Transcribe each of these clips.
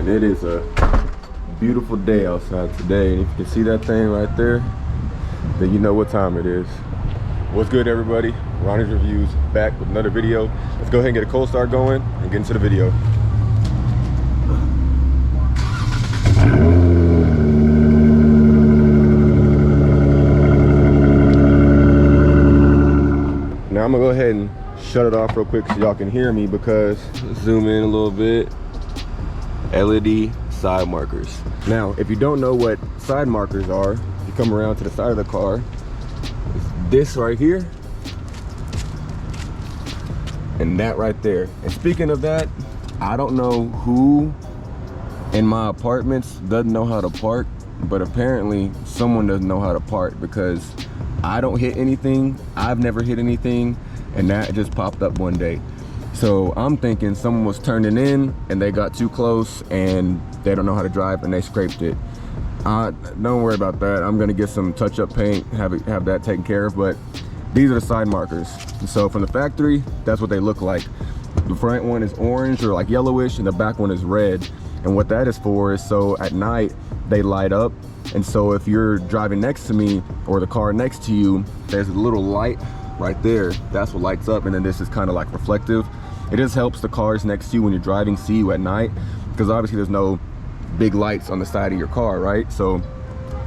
man, it is a beautiful day outside today, and if you can see that thing right there, then you know what time it is. What's good, everybody? Ronnie's Reviews back with another video. Let's go ahead and get a cold start going and get into the video. Now I'm gonna go ahead and shut it off real quick so y'all can hear me, because zoom in a little bit. LED side markers. Now, if you don't know what side markers are, if you come around to the side of the car, it's this right here and that right there. And speaking of that, I don't know who in my apartments doesn't know how to park, but apparently someone doesn't know how to park, because I don't hit anything, I've never hit anything, and that just popped up one day. So I'm thinking someone was turning in and they got too close and they don't know how to drive and they scraped it. Don't worry about that. I'm gonna get some touch-up paint, have that taken care of, but these are the side markers. So from the factory, that's what they look like. The front one is orange or like yellowish, and the back one is red. And what that is for is so at night they light up. And so if you're driving next to me or the car next to you, there's a little light right there. That's what lights up, and then this is kind of like reflective. It just helps the cars next to you when you're driving see you at night, because obviously there's no big lights on the side of your car, right? So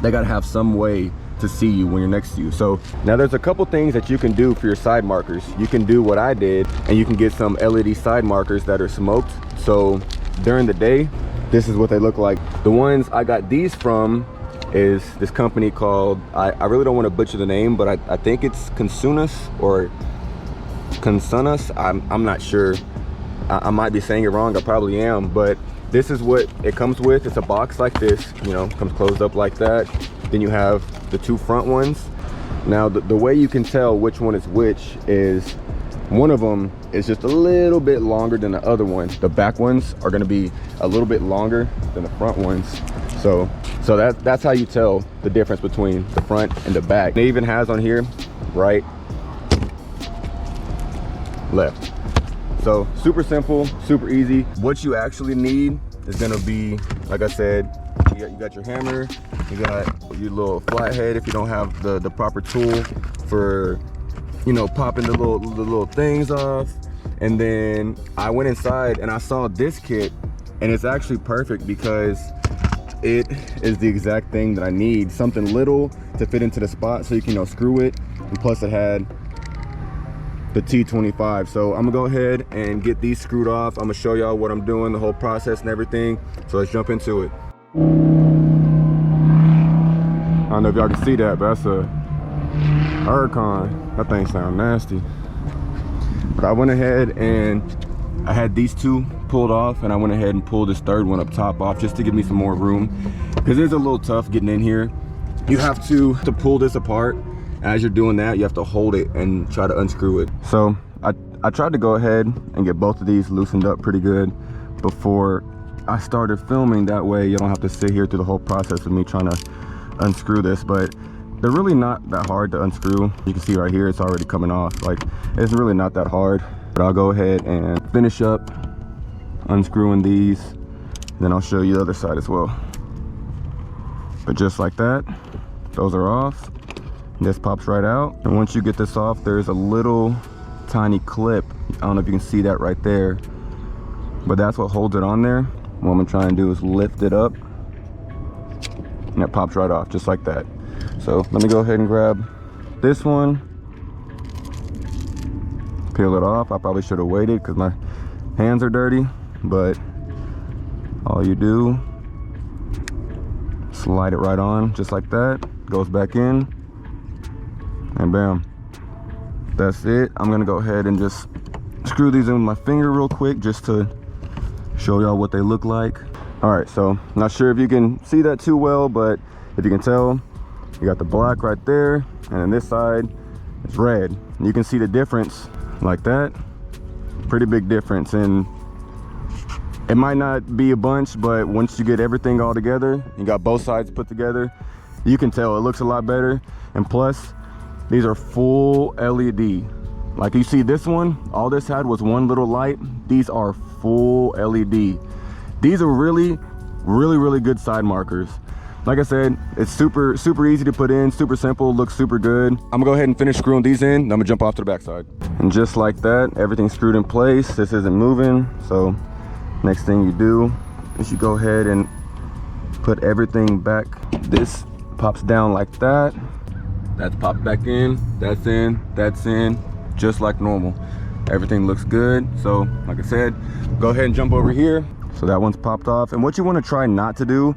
they gotta have some way to see you when you're next to you. So now there's a couple things that you can do for your side markers. You can do what I did, and you can get some LED side markers that are smoked. So during the day, this is what they look like. The ones I got these from is this company called, I really don't want to butcher the name, but I think it's Qunsunus or Qunsunus. I'm not sure. I might be saying it wrong, I probably am, but this is what it comes with. It's a box like this, you know, comes closed up like that. Then you have the two front ones. Now the way you can tell which one is which is one of them is just a little bit longer than the other one. The back ones are going to be a little bit longer than the front ones. So that's how you tell the difference between the front and the back. It even has on here right, left. So super simple, super easy. What you actually need is gonna be, like I said, you got your hammer, you got your little flathead if you don't have the proper tool for, you know, popping the little things off. And then I went inside and I saw this kit, and it's actually perfect because it is the exact thing that I need. Something little to fit into the spot so you can, you know, screw it. And plus it had the T25. So I'm gonna go ahead and get these screwed off. I'm gonna show y'all what I'm doing, the whole process and everything. So let's jump into it. I don't know if y'all can see that, but that's a Huracan. That thing sounds nasty. But I went ahead and I had these two pulled off, and I went ahead and pulled this third one up top off just to give me some more room, because it's a little tough getting in here. You have to pull this apart. As you're doing that, you have to hold it and try to unscrew it. So I tried to go ahead and get both of these loosened up pretty good before I started filming. That way you don't have to sit here through the whole process of me trying to unscrew this. But they're really not that hard to unscrew. You can see right here, it's already coming off. Like, it's really not that hard. But I'll go ahead and finish up unscrewing these, then I'll show you the other side as well. But just like that, those are off. This pops right out, and once you get this off, there's a little tiny clip. I don't know if you can see that right there, but that's what holds it on there. What I'm gonna try and do is lift it up, and it pops right off just like that. So let me go ahead and grab this one, peel it off. I probably should have waited because my hands are dirty, but all you do, slide it right on just like that, goes back in, and bam, that's it. I'm gonna go ahead and just screw these in with my finger real quick just to show y'all what they look like. All right, so not sure if you can see that too well, but if you can tell, you got the black right there, and then this side is red. And you can see the difference like that. Pretty big difference, and it might not be a bunch, but once you get everything all together, you got both sides put together, you can tell it looks a lot better. And plus, these are full LED. Like you see this one, all this had was one little light. These are full LED. These are really good side markers. Like I said, it's super easy to put in, super simple, looks super good. I'm gonna go ahead and finish screwing these in, then I'm gonna jump off to the backside. And just like that, everything's screwed in place. This isn't moving, so next thing you do is you go ahead and put everything back. This pops down like that. That's popped back in, that's in, just like normal. Everything looks good. So like I said, go ahead and jump over here. So that one's popped off. And what you want to try not to do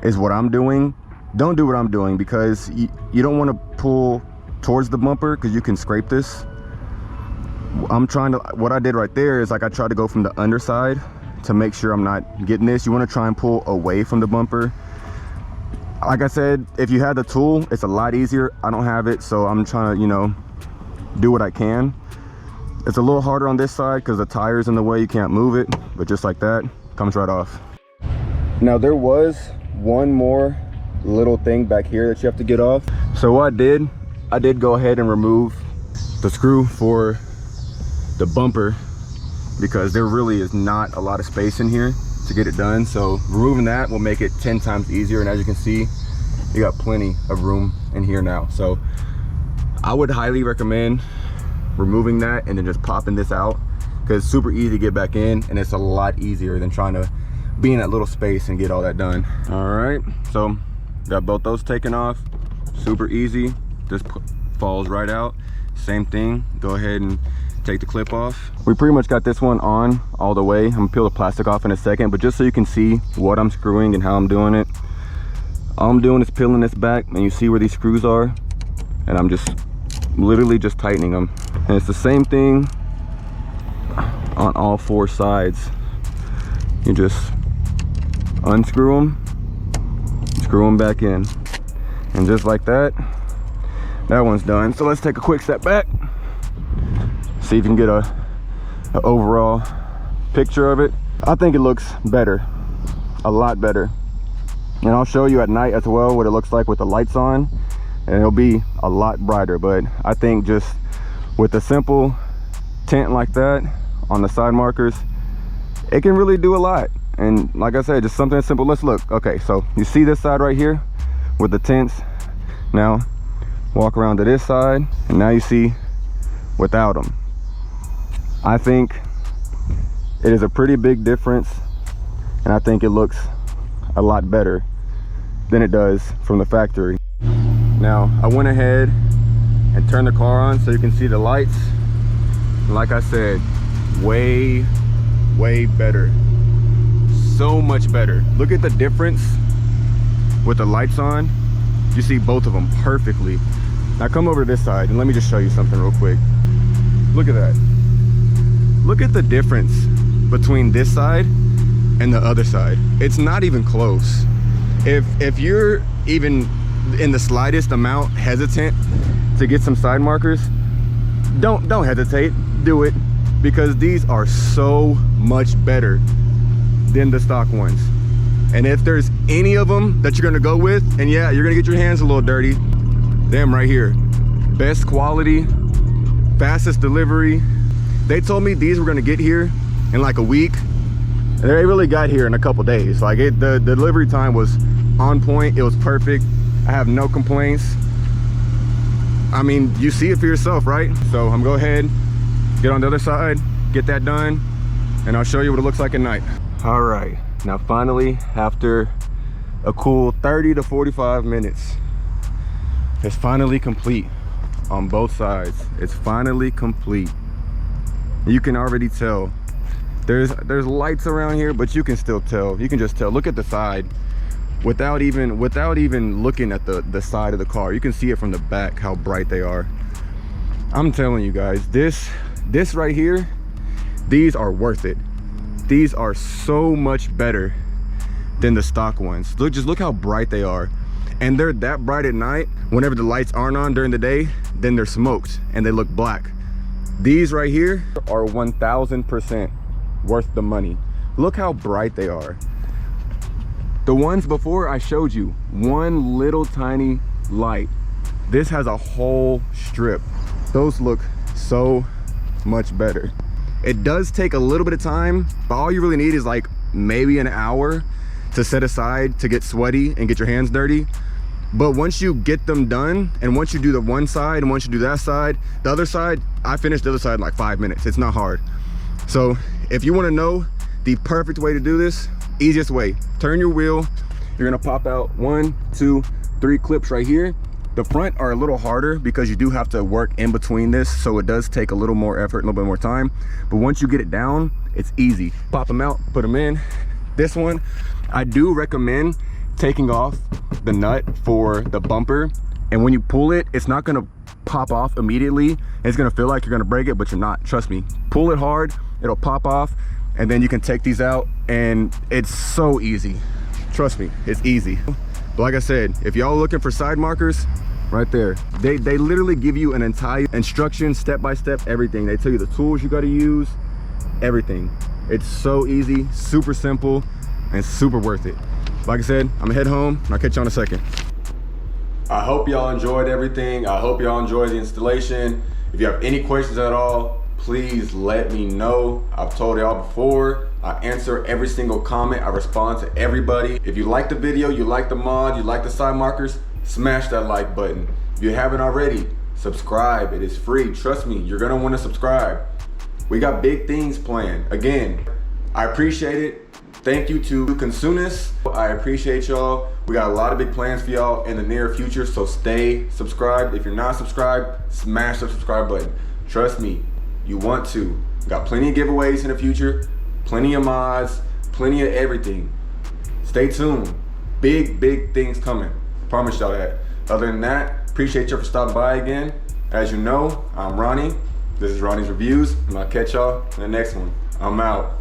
is what I'm doing. Don't do what I'm doing, because you don't want to pull towards the bumper because you can scrape this. What I did right there is like I tried to go from the underside to make sure I'm not getting this. You want to try and pull away from the bumper. Like I said, if you had the tool, it's a lot easier. I don't have it, so I'm trying to, you know, do what I can. It's a little harder on this side because the tire's in the way, you can't move it, but just like that, comes right off. Now there was one more little thing back here that you have to get off. So what I did go ahead and remove the screw for the bumper, because there really is not a lot of space in here to get it done. So removing that will make it 10 times easier. And as you can see, you got plenty of room in here now. So I would highly recommend removing that and then just popping this out, because it's super easy to get back in, and it's a lot easier than trying to be in that little space and get all that done. All right, so got both those taken off. Super easy, just falls right out. Same thing, go ahead and take the clip off. We pretty much got this one on all the way. I'm gonna peel the plastic off in a second, but just so you can see what I'm screwing and how I'm doing it, all I'm doing is peeling this back, and you see where these screws are, and I'm just literally just tightening them. And it's the same thing on all four sides. You just unscrew them, screw them back in, and just like that, that one's done. So let's take a quick step back, see if you can get an overall picture of it. I think it looks better, a lot better. And I'll show you at night as well what it looks like with the lights on, and it'll be a lot brighter. But I think just with a simple tint like that on the side markers, it can really do a lot. And like I said, just something simple. Let's look. Okay, so you see this side right here with the tints. Now walk around to this side, and now you see without them. I think it is a pretty big difference, and I think it looks a lot better than it does from the factory. Now I went ahead and turned the car on so you can see the lights. Like I said, way better, so much better. Look at the difference with the lights on. You see both of them perfectly. Now come over to this side and let me just show you something real quick. Look at that. Look at the difference between this side and the other side. It's not even close. If you're even in the slightest amount hesitant to get some side markers, don't hesitate, do it, because these are so much better than the stock ones. And if there's any of them that you're gonna go with, and yeah, you're gonna get your hands a little dirty, them right here, best quality, fastest delivery. They told me these were gonna get here in like a week, and they really got here in a couple days. Like the delivery time was on point, it was perfect. I have no complaints. I mean, you see it for yourself, right? So I'm gonna go ahead, get on the other side, get that done, and I'll show you what it looks like at night. All right, now finally, after a cool 30 to 45 minutes, it's finally complete on both sides. It's finally complete. You can already tell. There's lights around here, but you can still tell. You can just tell. Look at the side. Without even looking at the side of the car, you can see it from the back how bright they are. I'm telling you guys, this right here, these are worth it. These are so much better than the stock ones. Just look how bright they are. And they're that bright at night. Whenever the lights aren't on during the day, then they're smoked and they look black. These right here are 1000% worth the money. Look how bright they are. The ones before I showed you, one little tiny light. This has a whole strip. Those look so much better. It does take a little bit of time, but all you really need is like maybe an hour to set aside to get sweaty and get your hands dirty. But once you get them done, and once you do the one side and once you do that side, the other side, I finished the other side in like 5 minutes. It's not hard. So if you want to know the perfect way to do this, easiest way, turn your wheel. You're gonna pop out 1, 2, 3 clips right here. The front are a little harder because you do have to work in between this, so it does take a little more effort, a little bit more time. But once you get it down, it's easy. Pop them out, put them in. This one, I do recommend taking off the nut for the bumper, and when you pull it, it's not gonna pop off immediately. It's gonna feel like you're gonna break it, but you're not, trust me. Pull it hard, it'll pop off, and then you can take these out, and it's so easy. Trust me, it's easy. But like I said, if y'all looking for side markers, right there, they literally give you an entire instruction, step by step, everything. They tell you the tools you got to use, everything. It's so easy, super simple, and super worth it. Like I said, I'm gonna head home and I'll catch you on a second. I hope y'all enjoyed everything. I hope y'all enjoyed the installation. If you have any questions at all, please let me know. I've told y'all before, I answer every single comment. I respond to everybody. If you like the video, you like the mod, you like the side markers, smash that like button. If you haven't already, subscribe. It is free. Trust me, you're gonna wanna subscribe. We got big things planned. Again, I appreciate it. Thank you to Qunsunus. I appreciate y'all. We got a lot of big plans for y'all in the near future, so stay subscribed. If you're not subscribed, smash the subscribe button. Trust me, you want to. We got plenty of giveaways in the future, plenty of mods, plenty of everything. Stay tuned. Big things coming. Promise y'all that. Other than that, appreciate you for stopping by again. As you know, I'm Ronnie. This is Ronnie's Reviews, and I'll catch y'all in the next one. I'm out.